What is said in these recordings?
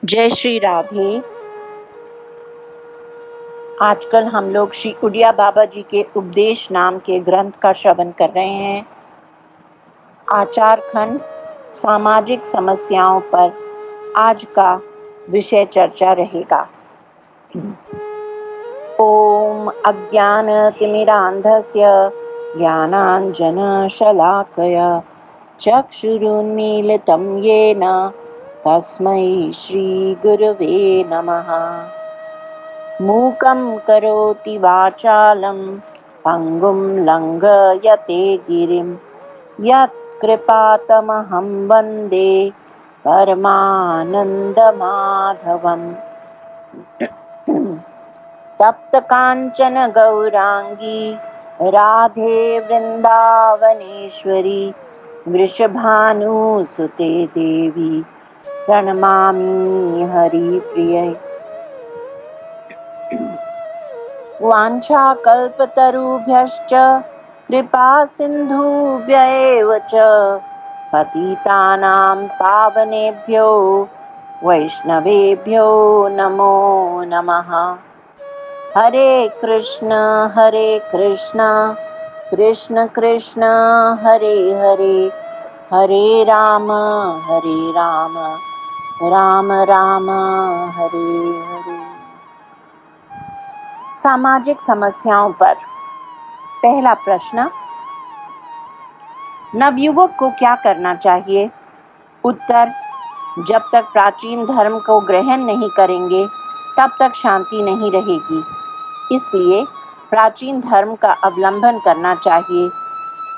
जय श्री राधे। आजकल हम लोग श्री उड़िया बाबा जी के उपदेश नाम के ग्रंथ का श्रवण कर रहे हैं। आचार खंड सामाजिक समस्याओं पर आज का विषय चर्चा रहेगा। ओम अज्ञानतिमिरान्धस्य ज्ञानाञ्जनशलाकया चक्षुरुन्मीलितं येन तस्मै श्रीगुरवे नमः। मूकं करोति वाचालं पङ्गुं लङ्घयते गिरिं यत्कृपातमहं वन्दे परमानन्दमाधवम्। तप्तकाञ्चन गौराङ्गी राधे वृन्दावनेश्वरी वृषभानुसुते देवी प्रणमामि हरिप्रिये। वाञ्छाकल्पतरुभ्यश्च कृपा सिन्धुभ्य एव च पतितानां पावनेभ्यो वैष्णवेभ्यो नमो नमः। हरे कृष्ण कृष्ण कृष्ण हरे हरे, हरे राम राम राम हरे हरे। सामाजिक समस्याओं पर पहला प्रश्न, नवयुवक को क्या करना चाहिए? उत्तर, जब तक प्राचीन धर्म को ग्रहण नहीं करेंगे तब तक शांति नहीं रहेगी। इसलिए प्राचीन धर्म का अवलंबन करना चाहिए।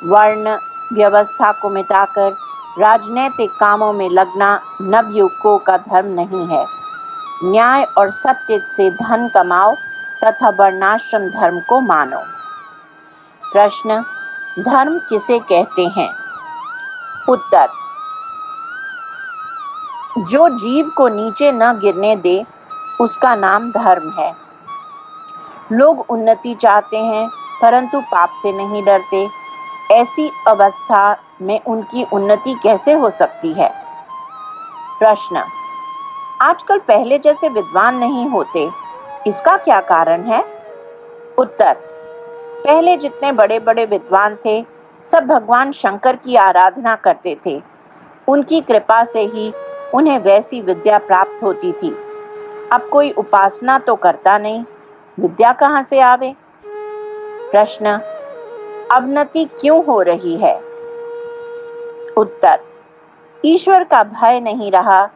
वर्ण व्यवस्था को मिटाकर राजनैतिक कामों में लगना नवयुवकों का धर्म नहीं है। न्याय और सत्य से धन कमाओ तथा वर्णाश्रम धर्म को मानो। प्रश्न, धर्म किसे कहते हैं? उत्तर, जो जीव को नीचे न गिरने दे उसका नाम धर्म है। लोग उन्नति चाहते हैं परंतु पाप से नहीं डरते। ऐसी अवस्था में उनकी उन्नति कैसे हो सकती है? प्रश्न, आजकल पहले जैसे विद्वान नहीं होते, इसका क्या कारण है? उत्तर, पहले जितने बड़े बड़े विद्वान थे सब भगवान शंकर की आराधना करते थे। उनकी कृपा से ही उन्हें वैसी विद्या प्राप्त होती थी। अब कोई उपासना तो करता नहीं, विद्या कहाँ से आवे? प्रश्न, अवनति क्यों हो रही है? उत्तर, ईश्वर का भय नहीं रहा,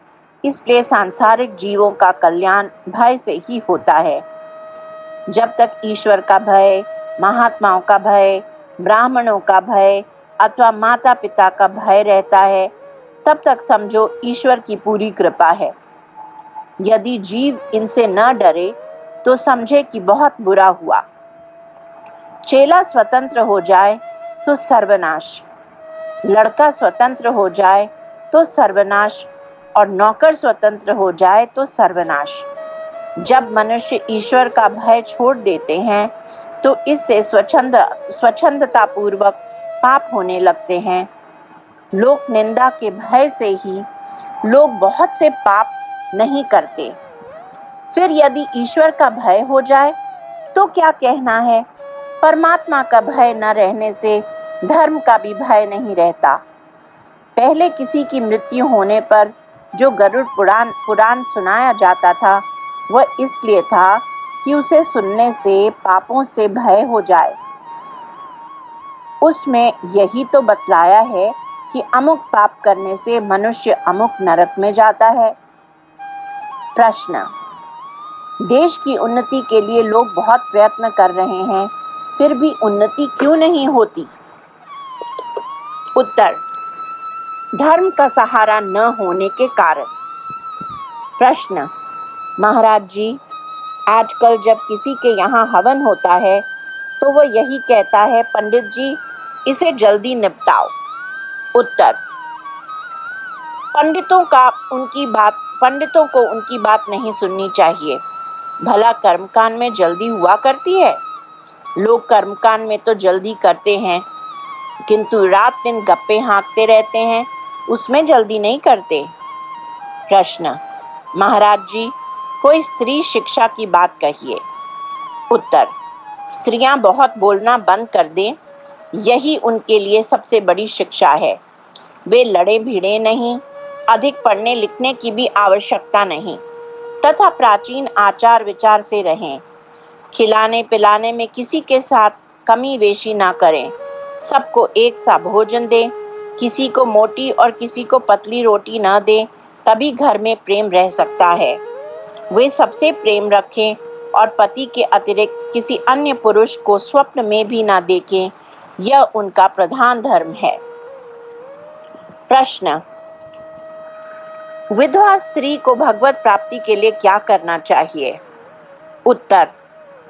इसलिए सांसारिक जीवों का कल्याण भय से ही होता है। जब तक ईश्वर का भय, महात्माओं का भय, ब्राह्मणों का भय अथवा माता पिता का भय रहता है तब तक समझो ईश्वर की पूरी कृपा है। यदि जीव इनसे न डरे तो समझे कि बहुत बुरा हुआ। चेला स्वतंत्र हो जाए तो सर्वनाश, लड़का स्वतंत्र हो जाए तो सर्वनाश और नौकर स्वतंत्र हो जाए तो सर्वनाश। जब मनुष्य ईश्वर का भय छोड़ देते हैं तो इससे स्वच्छंदता पूर्वक पाप होने लगते हैं। लोक निंदा के भय से ही लोग बहुत से पाप नहीं करते। फिर यदि ईश्वर का भय हो जाए तो क्या कहना है? परमात्मा का भय न रहने से धर्म का भी भय नहीं रहता। पहले किसी की मृत्यु होने पर जो गरुड़ पुराण सुनाया जाता था वह इसलिए था कि उसे सुनने से पापों से भय हो जाए। उसमें यही तो बतलाया है कि अमुक पाप करने से मनुष्य अमुक नरक में जाता है। प्रश्न, देश की उन्नति के लिए लोग बहुत प्रयत्न कर रहे हैं, फिर भी उन्नति क्यों नहीं होती? उत्तर, धर्म का सहारा न होने के कारण। प्रश्न, महाराज जी, आजकल जब किसी के यहाँ हवन होता है तो वह यही कहता है, पंडित जी इसे जल्दी निपटाओ। उत्तर, पंडितों को उनकी बात नहीं सुननी चाहिए। भला कर्मकांड में जल्दी हुआ करती है? लोग कर्मकांड में तो जल्दी करते हैं किंतु रात दिन गप्पे हाँकते रहते हैं, उसमें जल्दी नहीं करते। प्रश्न, महाराज जी, कोई स्त्री शिक्षा की बात कहिए। उत्तर, स्त्रियां बहुत बोलना बंद कर दें, यही उनके लिए सबसे बड़ी शिक्षा है। वे लड़े भिड़े नहीं, अधिक पढ़ने लिखने की भी आवश्यकता नहीं, तथा प्राचीन आचार विचार से रहें। खिलाने पिलाने में किसी के साथ कमी वेशी ना करें, सबको एक सा भोजन दें, किसी को मोटी और किसी को पतली रोटी न दें, तभी घर में प्रेम रह सकता है। वे सबसे प्रेम रखें और पति के अतिरिक्त किसी अन्य पुरुष को स्वप्न में भी ना देखें, यह उनका प्रधान धर्म है। प्रश्न, विधवा स्त्री को भगवत प्राप्ति के लिए क्या करना चाहिए? उत्तर,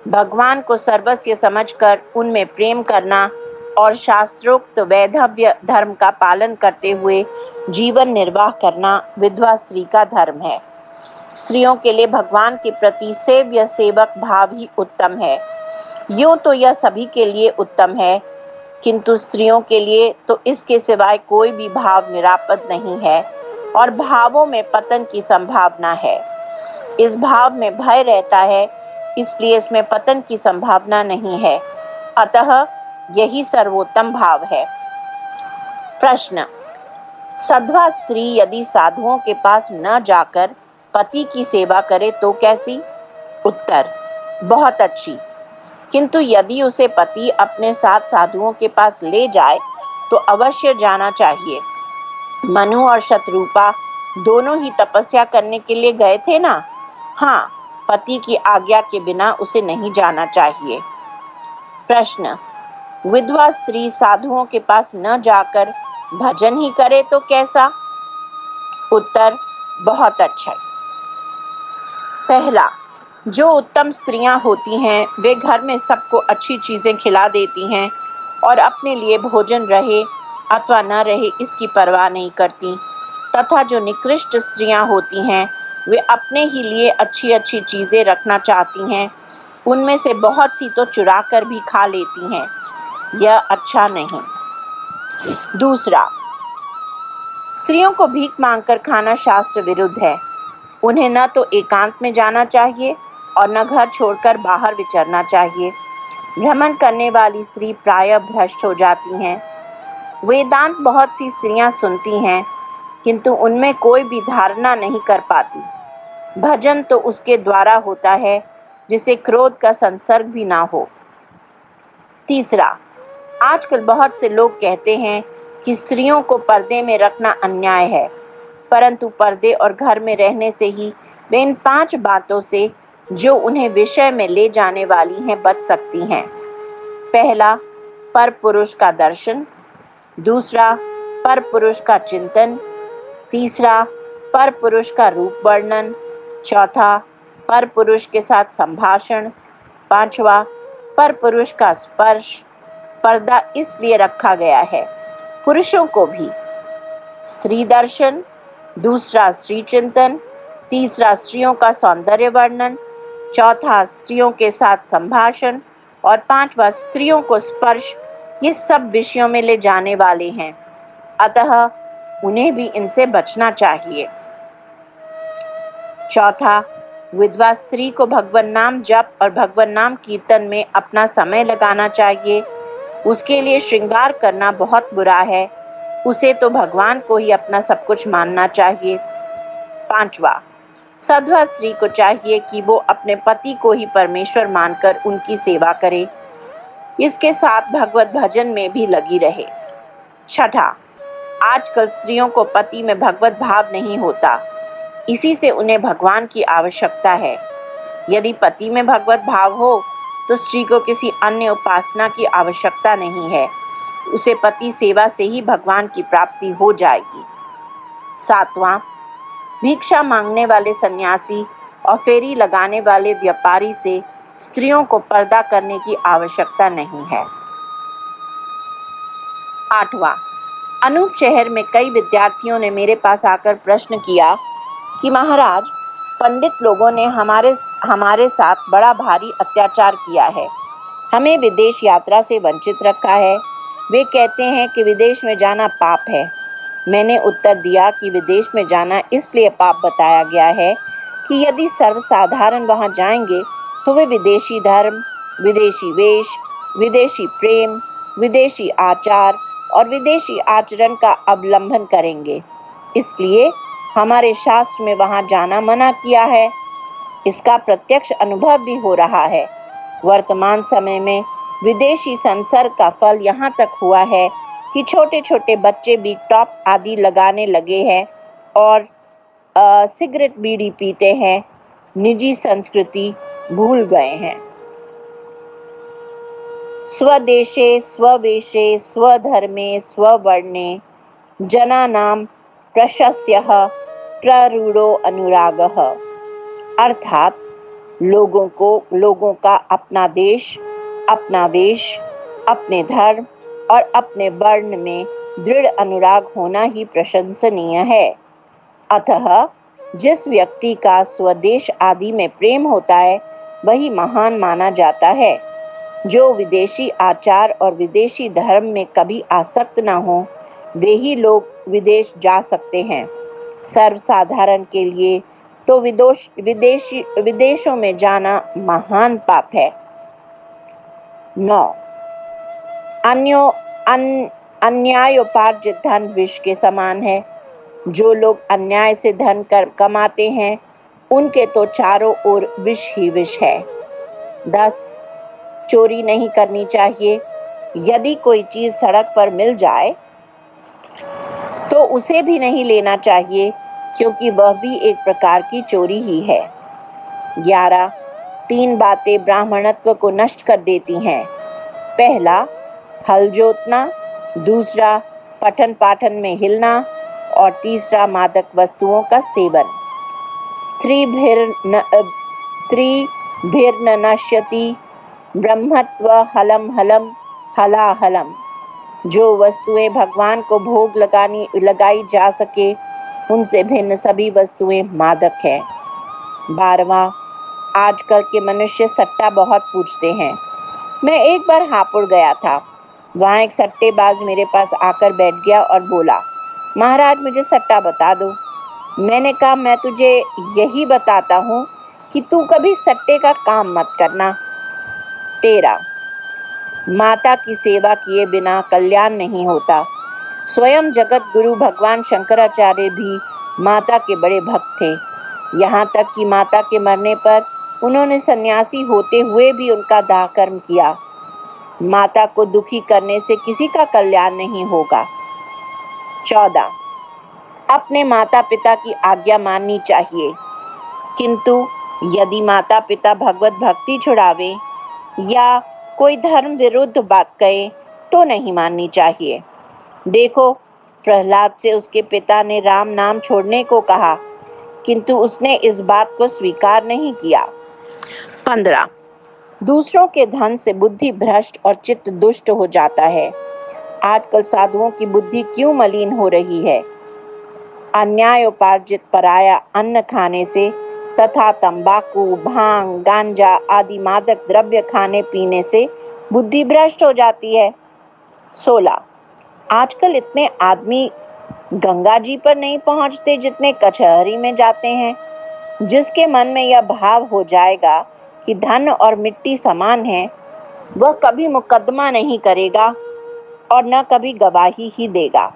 भगवान को सर्वस्व समझकर उनमें प्रेम करना और शास्त्रोक्त वैधव्य धर्म का पालन करते हुए जीवन निर्वाह करना विधवा स्त्री का धर्म है। स्त्रियों के लिए भगवान के प्रति सेव्य सेवक भाव ही उत्तम है। यूं तो यह सभी के लिए उत्तम है, किंतु स्त्रियों के लिए तो इसके सिवाय कोई भी भाव निरापद नहीं है और भावों में पतन की संभावना है। इस भाव में भय रहता है, इसलिए इसमें पतन की संभावना नहीं है, अतः यही सर्वोत्तम भाव है। प्रश्न, सधवा स्त्री यदि साधुओं के पास न जाकर पति की सेवा करे तो कैसी? उत्तर, बहुत अच्छी, किंतु यदि उसे पति अपने साथ साधुओं के पास ले जाए तो अवश्य जाना चाहिए। मनु और शत्रुपा दोनों ही तपस्या करने के लिए गए थे ना? हाँ, पति की आज्ञा के बिना उसे नहीं जाना चाहिए। प्रश्न, विधवा स्त्री साधुओं के पास न जाकर भजन ही करे तो कैसा? उत्तर, बहुत अच्छा। पहला, जो उत्तम स्त्रियां होती हैं वे घर में सबको अच्छी चीजें खिला देती हैं और अपने लिए भोजन रहे अथवा न रहे इसकी परवाह नहीं करती, तथा जो निकृष्ट स्त्रियां होती हैं वे अपने ही लिए अच्छी अच्छी चीजें रखना चाहती हैं, उनमें से बहुत सी तो चुरा कर भी खा लेती हैं, यह अच्छा नहीं। दूसरा, स्त्रियों को भीख मांगकर खाना शास्त्र विरुद्ध है। उन्हें न तो एकांत में जाना चाहिए और न घर छोड़कर बाहर विचरना चाहिए। भ्रमण करने वाली स्त्री प्रायः भ्रष्ट हो जाती हैं। वेदांत बहुत सी स्त्रियां सुनती हैं, किंतु उनमें कोई भी धारणा नहीं कर पाती। भजन तो उसके द्वारा होता है जिसे क्रोध का संसर्ग भी ना हो। तीसरा, आजकल बहुत से लोग कहते हैं कि स्त्रियों को पर्दे में रखना अन्याय है, परंतु पर्दे और घर में रहने से ही वे इन 5 बातों से जो उन्हें विषय में ले जाने वाली हैं बच सकती हैं। पहला, पर पुरुष का दर्शन। दूसरा, पर पुरुष का चिंतन। तीसरा, पर पुरुष का रूप वर्णन। चौथा, पर पुरुष के साथ संभाषण। पांचवा, पर पुरुष का स्पर्श। पर्दा इसलिए रखा गया है पुरुषों को भी। स्त्री दर्शन, दूसरा स्त्री चिंतन, तीसरा स्त्रियों का सौंदर्य वर्णन, चौथा स्त्रियों के साथ संभाषण और पांचवा स्त्रियों को स्पर्श, ये सब विषयों में ले जाने वाले हैं, अतः उन्हें भी इनसे बचना चाहिए। चौथा, विधवा स्त्री को भगवान नाम जप और भगवान नाम कीर्तन में अपना समय लगाना चाहिए। उसके लिए श्रृंगार करना बहुत बुरा है, उसे तो भगवान को ही अपना सब कुछ मानना चाहिए। पांचवा, सधवा स्त्री को चाहिए कि वो अपने पति को ही परमेश्वर मानकर उनकी सेवा करे, इसके साथ भगवत भजन में भी लगी रहे। छठा, आजकल स्त्रियों को पति में भगवत भाव नहीं होता, इसी से उन्हें भगवान की आवश्यकता है। यदि पति में भगवत भाव हो तो स्त्री को किसी अन्य उपासना की आवश्यकता नहीं है, उसे पति सेवा से ही भगवान की प्राप्ति हो जाएगी। सातवां, भिक्षा मांगने वाले सन्यासी और फेरी लगाने वाले व्यापारी से स्त्रियों को पर्दा करने की आवश्यकता नहीं है। आठवां, अनूप शहर में कई विद्यार्थियों ने मेरे पास आकर प्रश्न किया कि महाराज, पंडित लोगों ने हमारे साथ बड़ा भारी अत्याचार किया है, हमें विदेश यात्रा से वंचित रखा है। वे कहते हैं कि विदेश में जाना पाप है। मैंने उत्तर दिया कि विदेश में जाना इसलिए पाप बताया गया है कि यदि सर्वसाधारण वहां जाएंगे तो वे विदेशी धर्म, विदेशी वेश, विदेशी प्रेम, विदेशी आचार और विदेशी आचरण का अवलंबन करेंगे। इसलिए हमारे शास्त्र में वहां जाना मना किया है। इसका प्रत्यक्ष अनुभव भी हो रहा है। वर्तमान समय में विदेशी संसर्ग का फल यहाँ तक हुआ है कि छोटे छोटे बच्चे भी टॉप आदि लगाने लगे हैं और सिगरेट बीड़ी पीते हैं, निजी संस्कृति भूल गए हैं। स्वदेशे स्ववेशे स्वधर्मे स्ववर्णे जनानां प्रशस्यः प्ररूढ़ो अनुरागः। अर्थात लोगों का अपना देश, अपना वेश, अपने धर्म और अपने वर्ण में दृढ़ अनुराग होना ही प्रशंसनीय है। अतः जिस व्यक्ति का स्वदेश आदि में प्रेम होता है वही महान माना जाता है। जो विदेशी आचार और विदेशी धर्म में कभी आसक्त न हो वे ही लोग विदेश जा सकते हैं। सर्वसाधारण के लिए तो विदेशों में जाना महान पाप है। 9. अन्यायोपार्जित धन विष के समान है। जो लोग अन्याय से धन कमाते हैं उनके तो चारों ओर विष ही विष है। 10. चोरी नहीं करनी चाहिए। यदि कोई चीज सड़क पर मिल जाए तो उसे भी नहीं लेना चाहिए, क्योंकि वह भी एक प्रकार की चोरी ही है। 11. 3 बातें ब्राह्मणत्व को नष्ट कर देती हैं। पहला, हल जोतना, दूसरा, पठन पाठन में हिलना और तीसरा, मादक वस्तुओं का सेवन। त्रिभिर्न नश्यति ब्रह्मत्व हलम हलम हलाहलम। जो वस्तुएं भगवान को भोग लगाई जा सके उनसे भिन्न सभी वस्तुएं मादक हैं। 12वां, आजकल के मनुष्य सट्टा बहुत पूछते हैं। मैं एक बार हापुड़ गया था। वहाँ एक सट्टेबाज मेरे पास आकर बैठ गया और बोला, महाराज मुझे सट्टा बता दो। मैंने कहा, मैं तुझे यही बताता हूँ कि तू कभी सट्टे का काम मत करना। 13, माता की सेवा किए बिना कल्याण नहीं होता। स्वयं जगत गुरु भगवान शंकराचार्य भी माता के बड़े भक्त थे। यहाँ तक कि माता के मरने पर उन्होंने सन्यासी होते हुए भी उनका दाह कर्म किया। माता को दुखी करने से किसी का कल्याण नहीं होगा। 14, अपने माता पिता की आज्ञा माननी चाहिए, किंतु यदि माता पिता भगवत भक्ति छुड़ावे या कोई धर्म विरुद्ध बात कहे तो नहीं माननी चाहिए। देखो, प्रहलाद से उसके पिता ने राम नाम छोड़ने को कहा, किंतु उसने इस बात को स्वीकार नहीं किया। 15, दूसरों के धन से बुद्धि भ्रष्ट और चित्त दुष्ट हो जाता है। आजकल साधुओं की बुद्धि क्यों मलिन हो रही है? अन्याय उपार्जित पराया अन्न खाने से तथा तंबाकू, भांग, गांजा आदि मादक द्रव्य खाने पीने से बुद्धि भ्रष्ट हो जाती है। 16, आजकल इतने आदमी गंगा जी पर नहीं पहुंचते जितने कचहरी में जाते हैं। जिसके मन में यह भाव हो जाएगा कि धन और मिट्टी समान है, वह कभी मुकदमा नहीं करेगा और न कभी गवाही ही देगा।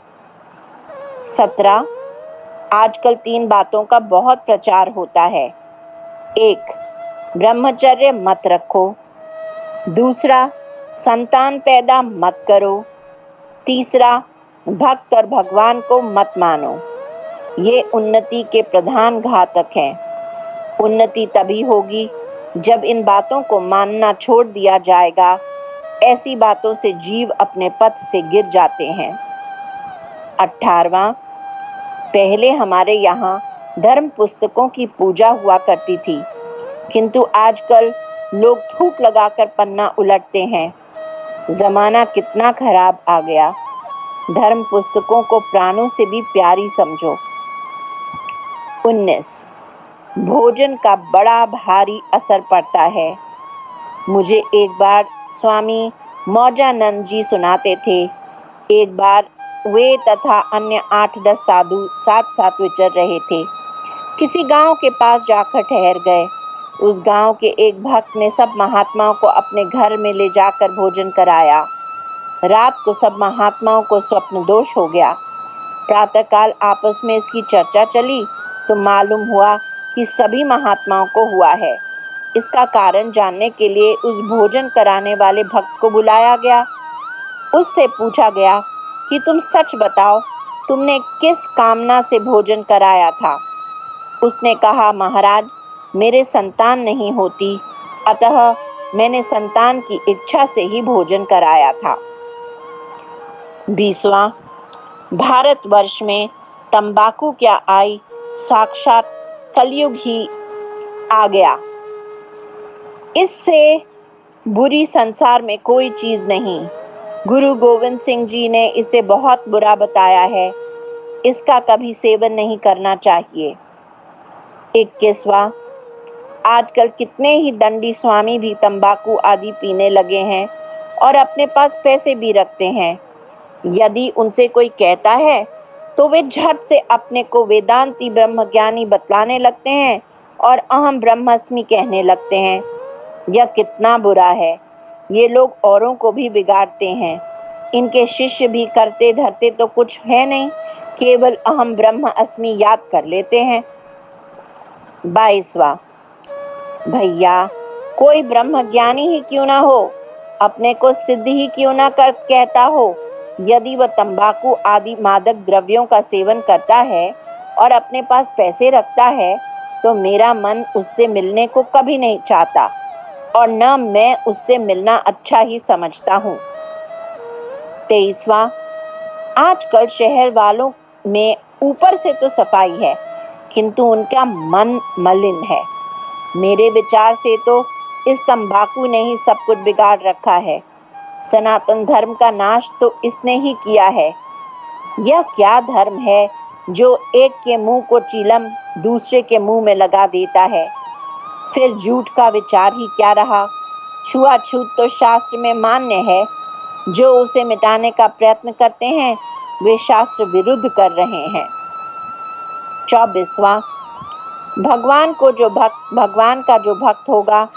17, आजकल 3 बातों का बहुत प्रचार होता है। 1, ब्रह्मचर्य मत रखो। दूसरा, संतान पैदा मत करो। तीसरा, भक्त और भगवान को मत मानो। ये उन्नति के प्रधान घातक हैं। उन्नति तभी होगी जब इन बातों को मानना छोड़ दिया जाएगा। ऐसी बातों से जीव अपने पथ से गिर जाते हैं। 18वां, पहले हमारे यहाँ धर्म पुस्तकों की पूजा हुआ करती थी, किंतु आजकल लोग थूक लगाकर पन्ना उलटते हैं। जमाना कितना खराब आ गया। धर्म पुस्तकों को प्राणों से भी प्यारी समझो। 19, भोजन का बड़ा भारी असर पड़ता है। मुझे एक बार स्वामी मौजानंद जी सुनाते थे। एक बार वे तथा अन्य 8-10 साधु साथ साथ विचर रहे थे। किसी गांव के पास जाकर ठहर गए। उस गांव के एक भक्त ने सब महात्माओं को अपने घर में ले जाकर भोजन कराया। रात को सब महात्माओं को स्वप्न दोष हो गया। प्रातःकाल आपस में इसकी चर्चा चली तो मालूम हुआ कि सभी महात्माओं को हुआ है। इसका कारण जानने के लिए उस भोजन कराने वाले भक्त को बुलाया गया। उससे पूछा गया कि तुम सच बताओ, तुमने किस कामना से भोजन कराया था? उसने कहा, महाराज, मेरे संतान नहीं होती, अतः मैंने संतान की इच्छा से ही भोजन कराया था। 20वां, भारतवर्ष में तंबाकू क्या आई, साक्षात कलयुग ही आ गया। इससे बुरी संसार में कोई चीज नहीं। गुरु गोविंद सिंह जी ने इसे बहुत बुरा बताया है। इसका कभी सेवन नहीं करना चाहिए। 21वां, आजकल कितने ही दंडी स्वामी भी तंबाकू आदि पीने लगे हैं और अपने पास पैसे भी रखते हैं। यदि उनसे कोई कहता है तो वे झट से अपने को वेदांती ब्रह्मज्ञानी बतलाने लगते हैं और अहम ब्रह्मास्मि कहने लगते हैं। यह कितना बुरा है। ये लोग औरों को भी बिगाड़ते हैं। इनके शिष्य भी करते धरते तो कुछ है नहीं, केवल अहम ब्रह्मास्मि याद कर लेते हैं। 22वां, भैया, कोई ब्रह्मज्ञानी ही क्यों ना हो, अपने को सिद्ध ही क्यों ना कर कहता हो, यदि वह तंबाकू आदि मादक द्रव्यों का सेवन करता है और अपने पास पैसे रखता है तो मेरा मन उससे मिलने को कभी नहीं चाहता और न मैं उससे मिलना अच्छा ही समझता हूँ। 23वां, आजकल शहर वालों में ऊपर से तो सफाई है किंतु उनका मन मलिन है। मेरे विचार से तो इस तंबाकू ने ही सब कुछ बिगाड़ रखा है। सनातन धर्म का नाश तो इसने ही किया है। यह क्या धर्म है जो एक के मुंह को चीलम दूसरे के मुंह में लगा देता है? फिर झूठ का विचार ही क्या रहा? छुआछूत तो शास्त्र में मान्य है। जो उसे मिटाने का प्रयत्न करते हैं वे शास्त्र विरुद्ध कर रहे हैं। 24वां, भगवान का जो भक्त होगा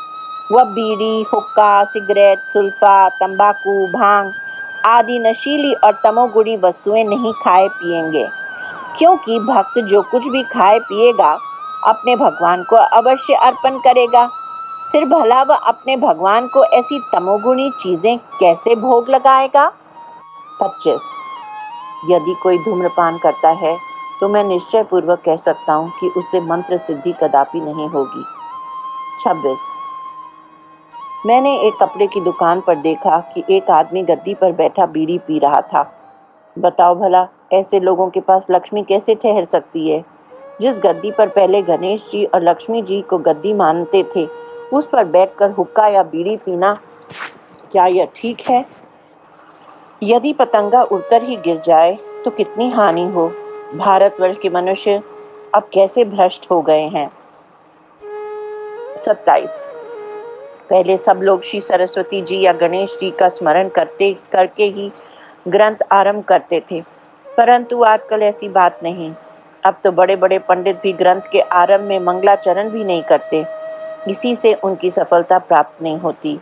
वह बीड़ी, हुक्का, सिगरेट, सुल्फा, तंबाकू, भांग आदि नशीली और तमोगुणी वस्तुएं नहीं खाए पिएंगे, क्योंकि भक्त जो कुछ भी खाए पिएगा अपने भगवान को अवश्य अर्पण करेगा। फिर भला वह अपने भगवान को ऐसी तमोगुणी चीजें कैसे भोग लगाएगा? 25, यदि कोई धूम्रपान करता है तो मैं निश्चय पूर्वक कह सकता हूँ कि उससे मंत्र सिद्धि कदापि नहीं होगी। 26, मैंने एक कपड़े की दुकान पर देखा कि एक आदमी गद्दी पर बैठा बीड़ी पी रहा था। बताओ भला, ऐसे लोगों के पास लक्ष्मी कैसे ठहर सकती है? जिस गद्दी पर पहले गणेश जी और लक्ष्मी जी को गद्दी मानते थे, उस पर बैठकर हुक्का या बीड़ी पीना, क्या यह ठीक है? यदि पतंगा उड़कर ही गिर जाए तो कितनी हानि हो। भारतवर्ष के मनुष्य अब कैसे भ्रष्ट हो गए हैं। 27, पहले सब लोग श्री सरस्वती जी या गणेश जी का स्मरण करके ही ग्रंथ आरंभ करते थे, परंतु आजकल ऐसी बात नहीं। अब तो बड़े बड़े पंडित भी ग्रंथ के आरंभ में मंगलाचरण भी नहीं करते। इसी से उनकी सफलता प्राप्त नहीं होती।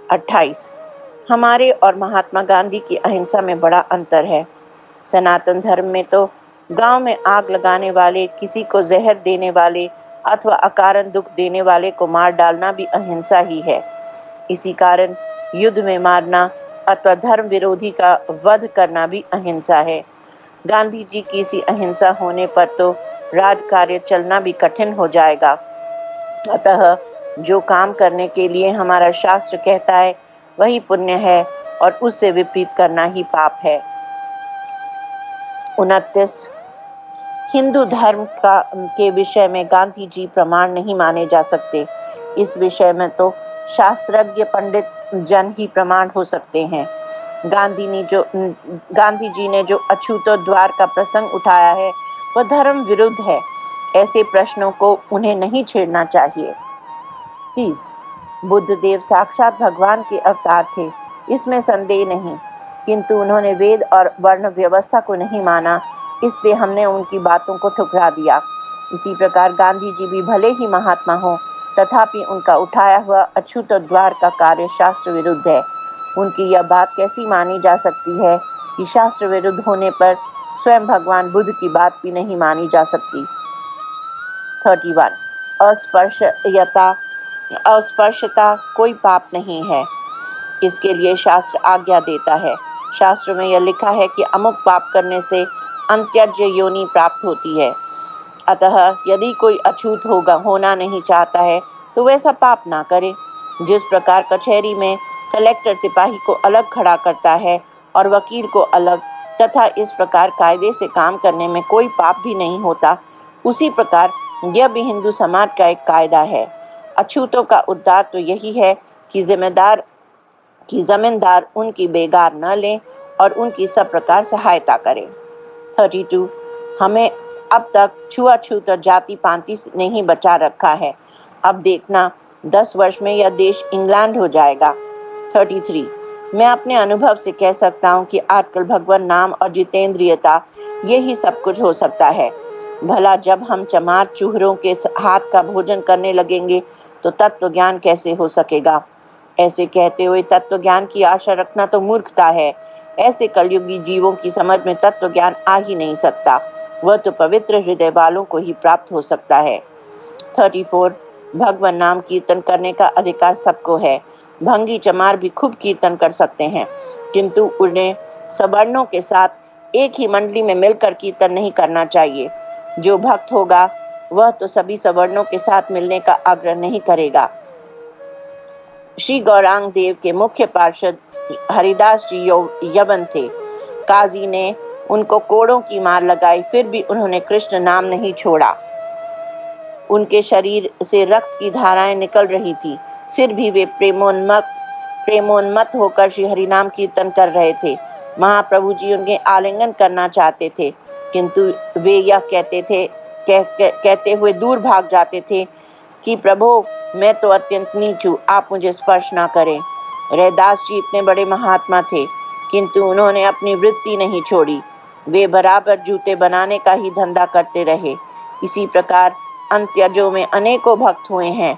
28, हमारे और महात्मा गांधी की अहिंसा में बड़ा अंतर है। सनातन धर्म में तो गांव में आग लगाने वाले, किसी को जहर देने वाले अथवा अकारण दुख देने वाले को मार डालना भी अहिंसा ही है। इसी कारण युद्ध में मारना अथवा धर्म विरोधी का वध करना भी अहिंसा है। गांधी जी की इसी अहिंसा होने पर तो राजकार्य चलना भी कठिन हो जाएगा। अतः जो काम करने के लिए हमारा शास्त्र कहता है वही पुण्य है और उससे विपरीत करना ही पाप है। 29, हिंदू धर्म के विषय में गांधी जी प्रमाण नहीं माने जा सकते। इस विषय में तो शास्त्रज्ञ पंडित जन ही प्रमाण हो सकते हैं। गांधी जी ने जो अछूतोद्वार का प्रसंग उठाया है वह धर्म विरुद्ध है। ऐसे प्रश्नों को उन्हें नहीं छेड़ना चाहिए। 30, बुद्ध देव साक्षात भगवान के अवतार थे, इसमें संदेह नहीं, किंतु उन्होंने वेद और वर्ण व्यवस्था को नहीं माना, इसलिए हमने उनकी बातों को ठुकरा दिया। इसी प्रकार गांधी जी भी भले ही महात्मा हों, तथापि उनका उठाया हुआ अछूत द्वार का कार्य शास्त्र विरुद्ध है। उनकी यह बात कैसी मानी जा सकती है कि शास्त्र विरुद्ध होने पर स्वयं भगवान बुद्ध की बात भी नहीं मानी जा सकती। 31 अस्पृश्यता कोई पाप नहीं है, इसके लिए शास्त्र आज्ञा देता है। शास्त्र में यह लिखा है कि अमुक पाप करने से अंत्यज योनि प्राप्त होती है। अतः यदि कोई अछूत होना नहीं चाहता है तो वैसा पाप ना करे। जिस प्रकार कचहरी में कलेक्टर सिपाही को अलग खड़ा करता है और वकील को अलग, तथा इस प्रकार कायदे से काम करने में कोई पाप भी नहीं होता, उसी प्रकार यह भी हिंदू समाज का एक कायदा है। अछूतों का उद्धार तो यही है कि जमींदार उनकी बेगार न लें और उनकी सब प्रकार सहायता करें। 32 हमें अब तक छुआछूत और जाति पांति ने ही बचा रखा है। अब देखना 10 वर्ष में यह देश इंग्लैंड हो जाएगा। 33 मैं अपने अनुभव से कह सकता हूँ कि आजकल भगवान नाम और जितेंद्रियता यही सब कुछ हो सकता है। भला जब हम चमार चूहरों के हाथ का भोजन करने लगेंगे तो तत्व ज्ञान कैसे हो सकेगा। ऐसे कहते हुए तत्व ज्ञान की आशा रखना तो मूर्खता है। ऐसे कलयुगी जीवों की समझ में तत्व ज्ञान आ ही नहीं सकता, वह तो पवित्र हृदय वालों को ही प्राप्त हो सकता है। 34 भगवान नाम कीर्तन करने का अधिकार सबको है। भंगी चमार भी खूब कीर्तन कर सकते हैं, किंतु उन्हें सवर्णों के साथ एक ही मंडली में मिलकर कीर्तन नहीं करना चाहिए। जो भक्त होगा वह तो सभी सवर्णों के साथ मिलने का आग्रह नहीं करेगा। श्री गौरांग देव के मुख्य पार्षद हरिदास जी यवन थे। काजी ने उनको कोड़ों की मार लगाई, फिर भी उन्होंने कृष्ण नाम नहीं छोड़ा। उनके शरीर से रक्त की धाराएं निकल रही थी, फिर भी वे प्रेमोन्मत्त होकर श्री हरिनाम कीर्तन कर रहे थे। महाप्रभु जी उनके आलिंगन करना चाहते थे, किंतु वे यह कहते हुए दूर भाग जाते थे कि प्रभु मैं तो अत्यंत नीच हूँ, आप मुझे स्पर्श ना करें। रैदास जी इतने बड़े महात्मा थे, किंतु उन्होंने अपनी वृत्ति नहीं छोड़ी। वे बराबर जूते बनाने का ही धंधा करते रहे। इसी प्रकार अंत्यजों में अनेकों भक्त हुए हैं,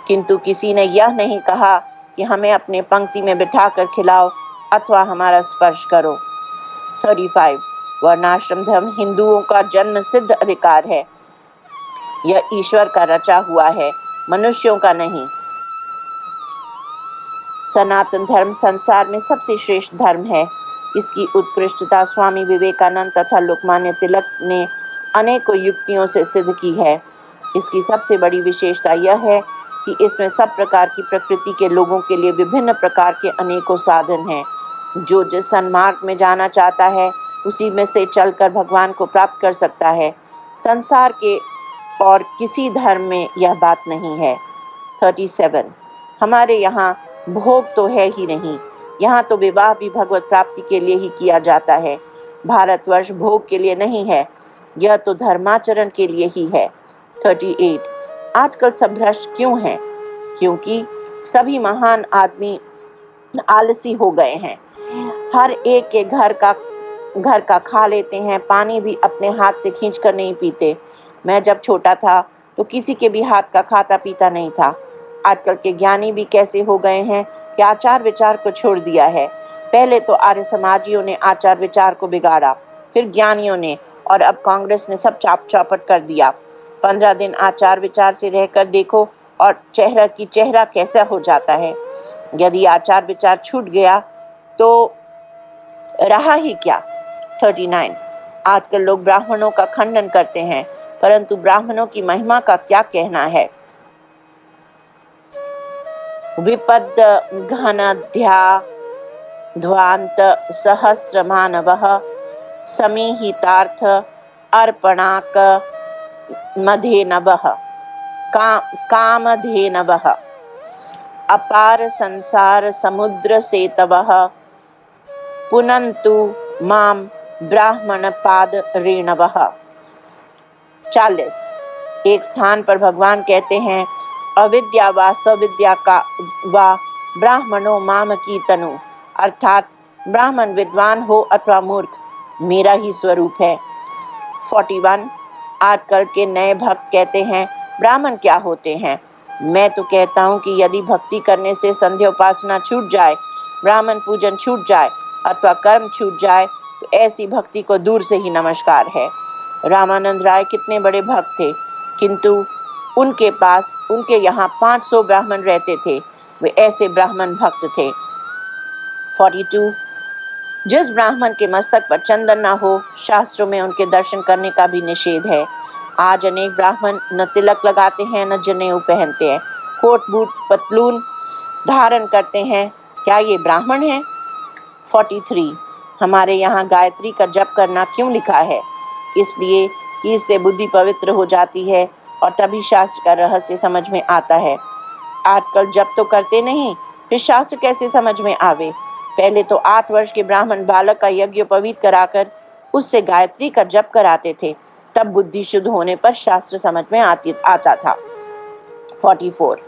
किंतु किसी ने यह नहीं कहा कि हमें अपने पंक्ति में बिठाकर खिलाओ अथवा हमारा स्पर्श करो। 35 वर्णाश्रम धर्म हिंदुओं का जन्म सिद्ध अधिकार है। यह ईश्वर का रचा हुआ है, मनुष्यों का नहीं। सनातन धर्म संसार में सबसे श्रेष्ठ धर्म है। इसकी उत्कृष्टता स्वामी विवेकानंद तथा लोकमान्य तिलक ने अनेकों युक्तियों से सिद्ध की है। इसकी सबसे बड़ी विशेषता यह है कि इसमें सब प्रकार की प्रकृति के लोगों के लिए विभिन्न प्रकार के अनेकों साधन हैं। जो जिस सन्मार्ग में जाना चाहता है उसी में से चलकर भगवान को प्राप्त कर सकता है। संसार के और किसी धर्म में यह बात नहीं है। 37 हमारे यहाँ भोग तो है ही नहीं, यहाँ तो विवाह भी भगवत प्राप्ति के लिए ही किया जाता है। भारतवर्ष भोग के लिए नहीं है, यह तो धर्माचरण के लिए ही है। 38 आजकल सब भ्रष्ट क्यों हैं? क्योंकि सभी महान आदमी आलसी हो गए हैं। हर एक के घर का खा लेते हैं, पानी भी अपने हाथ से खींच कर नहीं पीते। मैं जब छोटा था तो किसी के भी हाथ का खाता पीता नहीं था। आजकल के ज्ञानी भी कैसे हो गए हैं कि आचार विचार को छोड़ दिया है। पहले तो आर्य समाजियों ने आचार विचार को बिगाड़ा, फिर ज्ञानियों ने, और अब कांग्रेस ने सब चाप चौपट कर दिया। 15 दिन आचार विचार से रहकर देखो और चेहरा कैसा हो जाता है। यदि आचार विचार छूट गया तो रहा ही क्या। 39 आजकल लोग ब्राह्मणों का खंडन करते हैं, परंतु ब्राह्मणों की महिमा का क्या कहना है। विपद घनध्या ध्वांत सहस्र मानवः समीहितार्थ अर्पणाक मधेनवः कामधेनवः अपार संसार समुद्र सेतवः पुनन्तु माम ब्राह्मण पाद रेणवः। 40 एक स्थान पर भगवान कहते हैं, अविद्या व सविद्या का व ब्राह्मणों माम की तनु, अर्थात ब्राह्मण विद्वान हो अथवा मूर्ख, मेरा ही स्वरूप है। 41 आजकल के नए भक्त कहते हैं ब्राह्मण क्या होते हैं। मैं तो कहता हूँ कि यदि भक्ति करने से संध्या उपासना छूट जाए, ब्राह्मण पूजन छूट जाए अथवा कर्म छूट जाए तो ऐसी भक्ति को दूर से ही नमस्कार है। रामानंद राय कितने बड़े भक्त थे, किंतु उनके यहाँ 500 ब्राह्मण रहते थे। वे ऐसे ब्राह्मण भक्त थे। 42 जिस ब्राह्मण के मस्तक पर चंदन न हो, शास्त्रों में उनके दर्शन करने का भी निषेध है। आज अनेक ब्राह्मण न तिलक लगाते हैं, न जनेऊ पहनते हैं, कोट बूट पतलून धारण करते हैं। क्या ये ब्राह्मण हैं? 43 हमारे यहाँ गायत्री का जप करना क्यों लिखा है? इसलिए कि इससे बुद्धि पवित्र हो जाती है और तभी शास्त्र का रहस्य समझ में आता है। आजकल जप तो करते नहीं, फिर शास्त्र कैसे समझ में आवे? पहले तो 8 वर्ष के ब्राह्मण बालक का यज्ञोपवीत कराकर उससे गायत्री का जप कराते थे, तब बुद्धि शुद्ध होने पर शास्त्र समझ में आता था। 44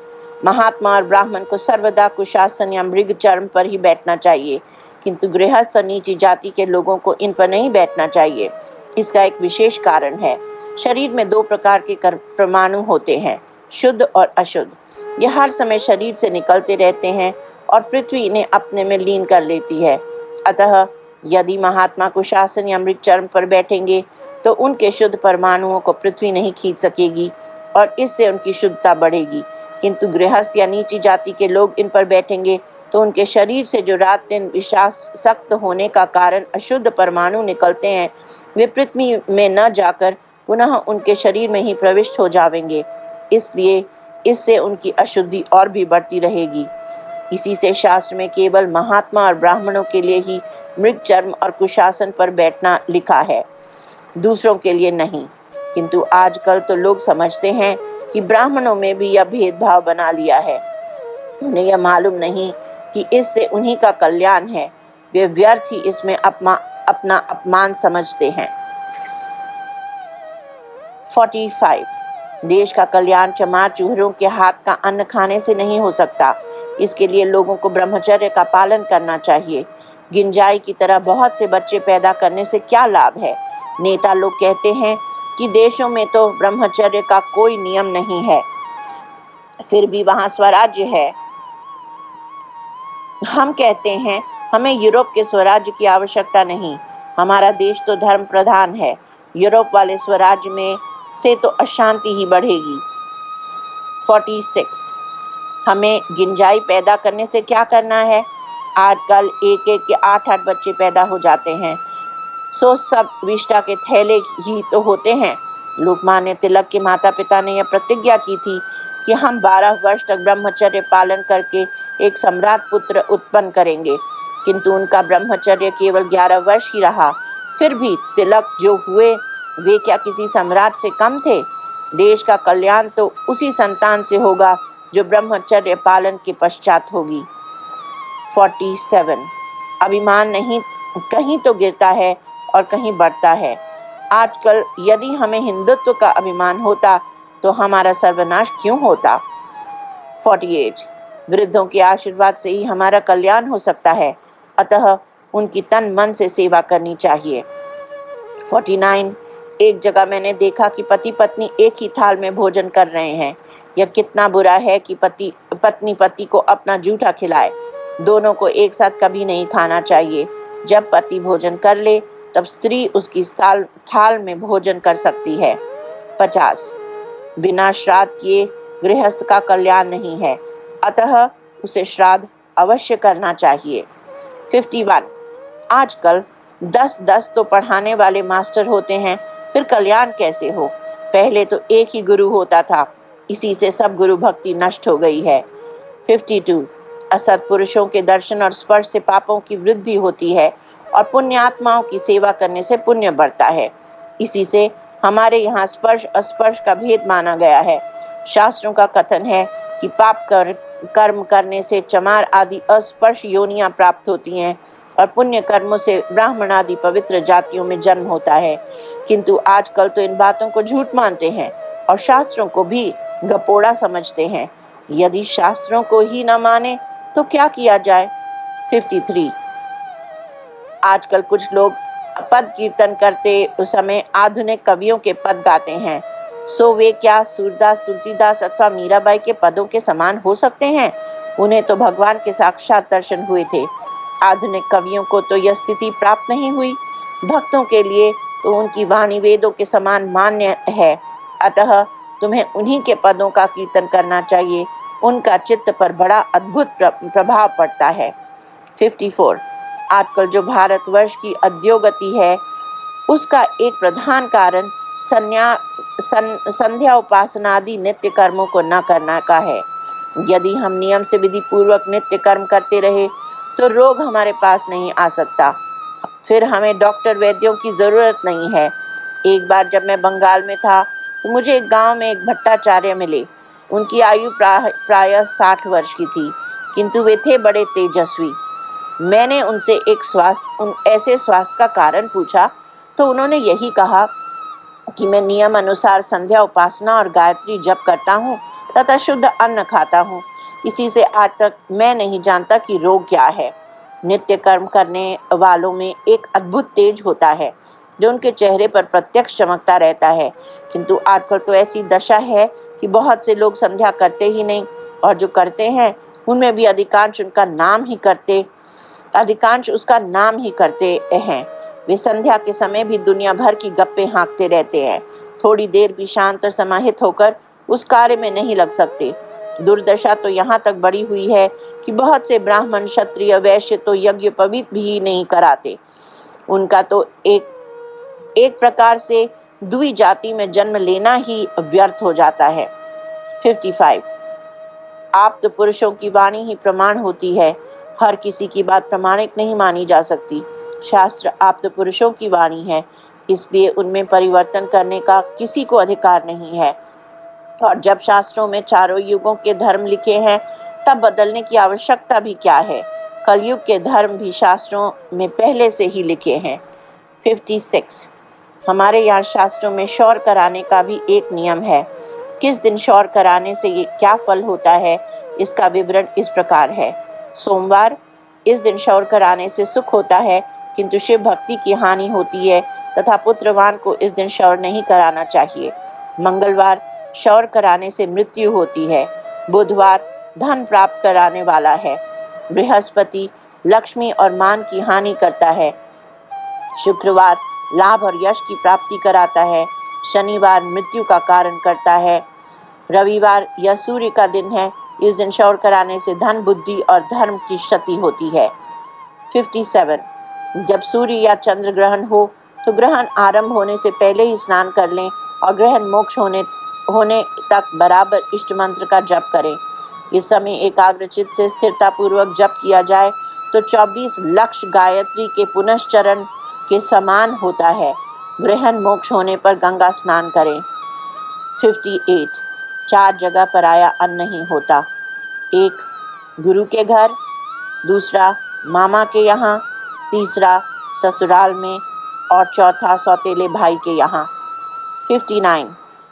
महात्मा और ब्राह्मण को सर्वदा कुशासन या मृग चर्म पर ही बैठना चाहिए, किंतु गृहस्थ और नीची जाति के लोगों को इन पर नहीं बैठना चाहिए। इसका एक विशेष कारण है। शरीर में 2 प्रकार के परमाणु होते हैं, शुद्ध और अशुद्ध। यह हर समय शरीर से निकलते रहते हैं और पृथ्वी इन्हें अपने में लीन कर लेती है। अतः यदि महात्मा कुशासन या मृग चर्म पर बैठेंगे तो उनके शुद्ध परमाणुओं को पृथ्वी नहीं खींच सकेगी और इससे उनकी शुद्धता बढ़ेगी। किंतु गृहस्थ या नीची जाति के लोग इन पर बैठेंगे तो उनके शरीर से जो रात दिन विषाक्त होने का कारण अशुद्ध परमाणु निकलते हैं, वे पृथ्वी में न जाकर पुनः उनके शरीर में ही प्रविष्ट हो जाएंगे। इसलिए इससे उनकी अशुद्धि और भी बढ़ती रहेगी। इसी से शास्त्र में केवल महात्मा और ब्राह्मणों के लिए ही मृग चर्म और कुशासन पर बैठना लिखा है, दूसरों के लिए नहीं। किंतु आजकल तो लोग समझते हैं कि ब्राह्मणों में भी यह भेदभाव बना लिया है। उन्हें यह मालूम नहीं कि इससे उन्हीं का कल्याण है। वे व्यर्थ ही इसमें अपना अपमान समझते हैं। 45 देश का कल्याण चमार चूहरों के हाथ का अन्न खाने से नहीं हो सकता। इसके लिए लोगों को ब्रह्मचर्य का पालन करना चाहिए। गिंजाई की तरह बहुत से बच्चे पैदा करने से क्या लाभ है? नेता लोग कहते हैं कि देशों में तो ब्रह्मचर्य का कोई नियम नहीं है, फिर भी वहाँ स्वराज्य है। हम कहते हैं हमें यूरोप के स्वराज्य की आवश्यकता नहीं, हमारा देश तो धर्म प्रधान है। यूरोप वाले स्वराज्य में से तो अशांति ही बढ़ेगी। 46 हमें गिंजाई पैदा करने से क्या करना है? आजकल एक के 8-8 बच्चे पैदा हो जाते हैं, सो सब विष्टा के थैले ही तो होते हैं। लोकमान्य तिलक के माता पिता ने यह प्रतिज्ञा की थी कि हम 12 वर्ष तक ब्रह्मचर्य पालन करके एक सम्राट पुत्र उत्पन्न करेंगे, किंतु उनका ब्रह्मचर्य केवल 11 वर्ष ही रहा। फिर भी तिलक जो हुए वे क्या किसी सम्राट से कम थे? देश का कल्याण तो उसी संतान से होगा जो ब्रह्मचर्य पालन के पश्चात होगी। 47 अभिमान नहीं कहीं तो गिरता है और कहीं बढ़ता है। आजकल यदि हमें हिंदुत्व का अभिमान होता तो हमारा सर्वनाश क्यों होता? 48 वृद्धों के आशीर्वाद से ही हमारा कल्याण हो सकता है, अतः उनकी तन मन से सेवा करनी चाहिए। 49 एक जगह मैंने देखा कि पति पत्नी एक ही थाल में भोजन कर रहे हैं। यह कितना बुरा है कि पत्नी पति को अपना जूठा खिलाए। दोनों को एक साथ कभी नहीं खाना चाहिए। जब पति भोजन कर ले तब स्त्री उसकी थाल में भोजन कर सकती है। 50 बिना श्राद्ध किए गृहस्थ का कल्याण नहीं है, अतः उसे श्राद्ध अवश्य करना चाहिए। 51 आजकल 10-10 तो पढ़ाने वाले मास्टर होते हैं, फिर कल्याण कैसे हो? पहले तो एक ही गुरु होता था, इसी से सब गुरु भक्ति नष्ट हो गई है। 52 असत पुरुषों के दर्शन और स्पर्श से पापों की वृद्धि होती है और पुण्य आत्माओं की सेवा करने से पुण्य बढ़ता है। इसी से हमारे यहाँ स्पर्श अस्पर्श का भेद माना गया है। शास्त्रों का कथन है कि पाप कर्म करने से चमार आदि अस्पर्श योनियां प्राप्त होती हैं और पुण्य कर्मों से ब्राह्मण आदि पवित्र जातियों में जन्म होता है। किंतु आजकल तो इन बातों को झूठ मानते हैं और शास्त्रों को भी गपोड़ा समझते हैं। यदि शास्त्रों को ही न माने तो क्या किया जाए? 53 आजकल कुछ लोग पद कीर्तन करते उस समय आधुनिक कवियों के पद गाते हैं, सो वे क्या सूरदास, तुलसीदास अथवा मीराबाई के पदों के समान हो सकते हैं? उन्हें तो भगवान के साक्षात दर्शन हुए थे। आधुनिक कवियों को तो यह स्थिति प्राप्त नहीं हुई। भक्तों के लिए तो उनकी वाणी वेदों के समान मान्य है। अतः तुम्हें उन्हीं के पदों का कीर्तन करना चाहिए। उनका चित्त पर बड़ा अद्भुत प्रभाव पड़ता है। 54 आजकल जो भारतवर्ष की अधोगति है, उसका एक प्रधान कारण संध्या उपासना आदि नित्य कर्मों को न करना का है। यदि हम नियम से विधि पूर्वक नित्य कर्म करते रहे तो रोग हमारे पास नहीं आ सकता। फिर हमें डॉक्टर वैद्यों की जरूरत नहीं है। एक बार जब मैं बंगाल में था तो मुझे एक गांव में एक भट्टाचार्य मिले। उनकी आयु प्रायः 60 वर्ष की थी, किंतु वे थे बड़े तेजस्वी। मैंने उनसे ऐसे स्वास्थ्य का कारण पूछा तो उन्होंने यही कहा कि मैं नियम अनुसार संध्या उपासना और गायत्री जप करता हूँ तथा शुद्ध अन्न खाता हूँ। इसी से आज तक मैं नहीं जानता कि रोग क्या है। नित्य कर्म करने वालों में एक अद्भुत तेज होता है जो उनके चेहरे पर प्रत्यक्ष चमकता रहता है, किंतु आजकल तो ऐसी दशा है कि बहुत से लोग संध्या करते ही नहीं, और जो करते हैं उनमें भी अधिकांश उसका नाम ही करते हैं। वे संध्या के समय भी दुनिया भर की गप्पे हाँकते रहते हैं। थोड़ी देर भी शांत और समाहित होकर उस कार्य में नहीं लग सकते। दुर्दशा तो यहाँ तक बढ़ी हुई है कि बहुत से ब्राह्मण, क्षत्रिय, वैश्य तो यज्ञ पवित्र भी नहीं कराते। उनका तो एक प्रकार से दुई जाति में जन्म लेना ही व्यर्थ हो जाता है। 55 आप तो पुरुषों की वाणी ही प्रमाण होती है। हर किसी की बात प्रमाणिक नहीं मानी जा सकती। शास्त्र आप तो पुरुषों की वाणी है, इसलिए उनमें परिवर्तन करने का किसी को अधिकार नहीं है। और जब शास्त्रों में चारों युगों के धर्म लिखे हैं, तब बदलने की आवश्यकता भी क्या है? कलयुग के धर्म भी शास्त्रों में पहले से ही लिखे हैं। 56 हमारे यहाँ शास्त्रों में शौर कराने का भी एक नियम है। किस दिन शौर कराने से ये क्या फल होता है, इसका विवरण इस प्रकार है। सोमवार, इस दिन शौर कराने से सुख होता है, किंतु शिव भक्ति की हानि होती है तथा पुत्रवान को इस दिन शौर नहीं कराना चाहिए। मंगलवार, शौर कराने से मृत्यु होती है। बुधवार, धन प्राप्त कराने वाला है। बृहस्पति, लक्ष्मी और मान की हानि करता है। शुक्रवार, लाभ और यश की प्राप्ति कराता है। शनिवार, मृत्यु का कारण करता है। रविवार, यह सूर्य का दिन है। इस दिन शौर कराने से धन, बुद्धि और धर्म की क्षति होती है। 57 जब सूर्य या चंद्र ग्रहण हो तो ग्रहण आरंभ होने से पहले ही स्नान कर लें और ग्रहण मोक्ष होने तक बराबर इष्ट मंत्र का जप करें। इस समय एकाग्रचित से स्थिरता पूर्वक जप किया जाए तो 24 लक्ष गायत्री के पुनश्चरण के समान होता है। ग्रहण मोक्ष होने पर गंगा स्नान करें। 58 4 जगह पराया अन्न नहीं होता। 1 गुरु के घर, दूसरा मामा के यहाँ, तीसरा ससुराल में और चौथा सौतेले भाई के यहाँ। 59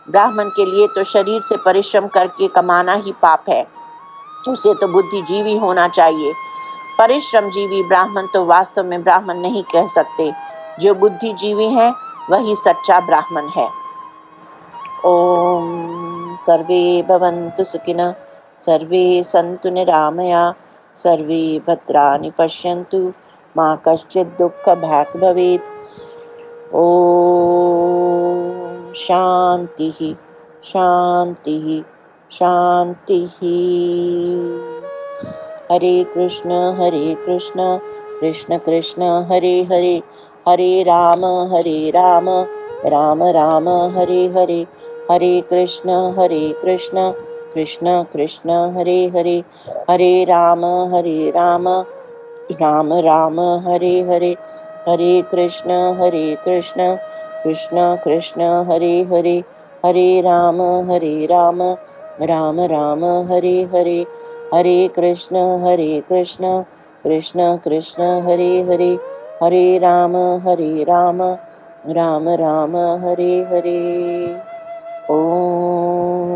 ब्राह्मण के लिए तो शरीर से परिश्रम करके कमाना ही पाप है, उसे तो बुद्धिजीवी होना चाहिए। परिश्रमजीवी ब्राह्मण तो वास्तव में ब्राह्मण नहीं कह सकते। जो बुद्धिजीवी हैं वही सच्चा ब्राह्मण है। ओम सर्वे भवन्तु सुखिनः, सर्वे सन्तु निरामया, सर्वे भद्राणि पश्यन्तु, मा कश्चित् दुःखभाग् भवेत्। ओम शांति शांति शांति। हरे कृष्ण कृष्ण कृष्ण हरे हरे, हरे राम राम राम हरे हरे, हरे कृष्ण कृष्ण कृष्ण हरे हरे, हरे राम राम राम हरे हरे, हरे कृष्ण कृष्ण कृष्ण हरे हरे, हरे राम राम राम हरे हरे, हरे कृष्ण कृष्ण कृष्ण हरे हरे, हरे राम राम राम हरे हरे। ओम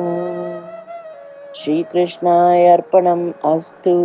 श्री कृष्णाय अर्पणम् अस्तु।